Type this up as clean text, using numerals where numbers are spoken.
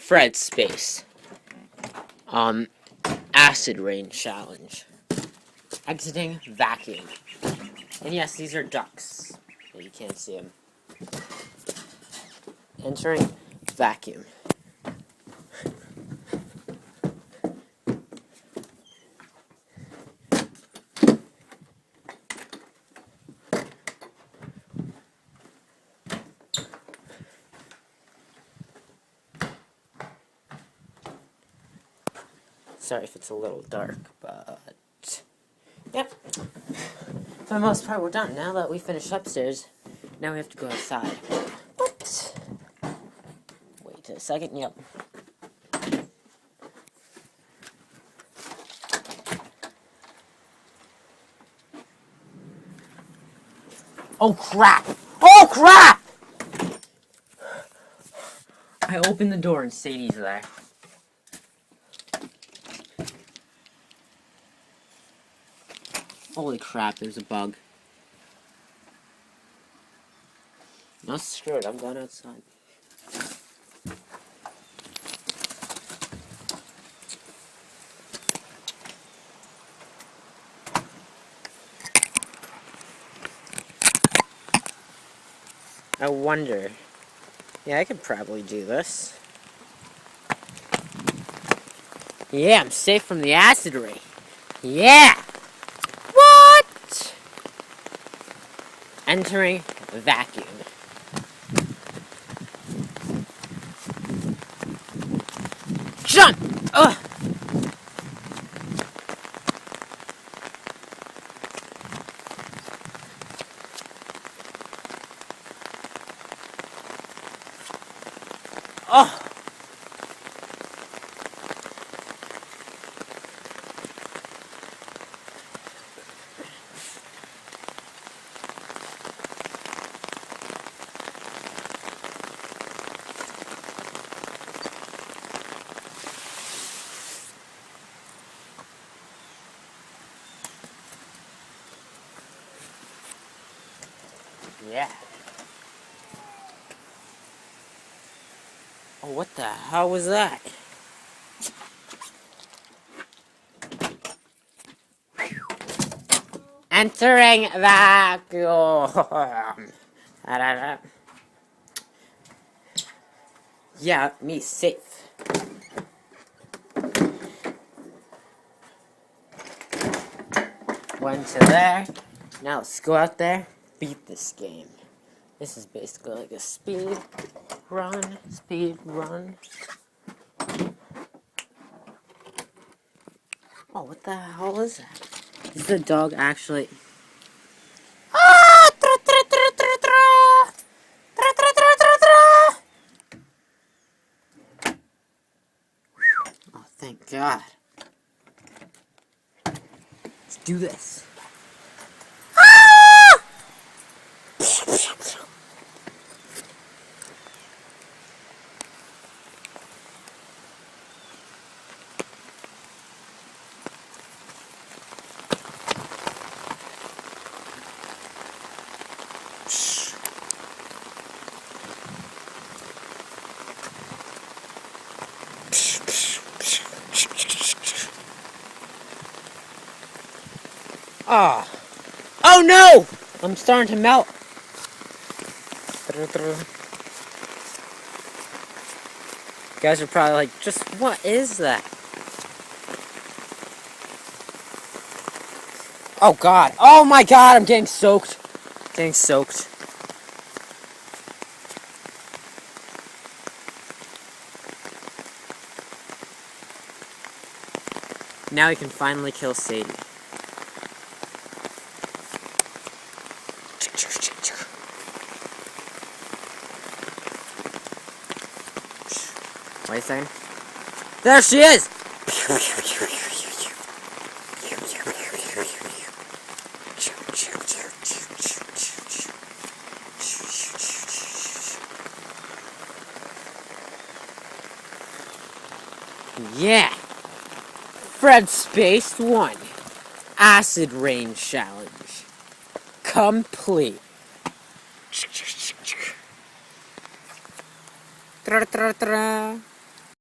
Fred Space. Acid Rain Challenge. Exiting vacuum. And yes, these are ducks. You can't see them. Entering vacuum. Sorry if it's a little dark, but yep. For the most part, we're done. Now that we finished upstairs, now we have to go outside. What? Wait a second. Yep. Oh crap! Oh crap! I opened the door and Sadie's there. Holy crap, there's a bug. No, screw it, I'm going outside. I wonder. Yeah, I could probably do this. Yeah, I'm safe from the acid rain. Yeah! What? Entering vacuum. Jump! Ugh! Oh! Yeah. Oh, what the hell was that? Entering vacuum. Yeah, me safe. Went to there. Now let's go out there, beat this game. This is basically like a speed run. Oh, what the hell is that? Is the dog actually... Oh, thank God. Let's do this. Ah. Oh no! I'm starting to melt. You guys are probably like, just what is that? Oh God. Oh my God, I'm getting soaked. Getting soaked. Now we can finally kill Sadie. Wait a second. There she is! Yeah! Fred Space 1. Acid Rain Challenge. Complete. Tra-tra-tra-tra.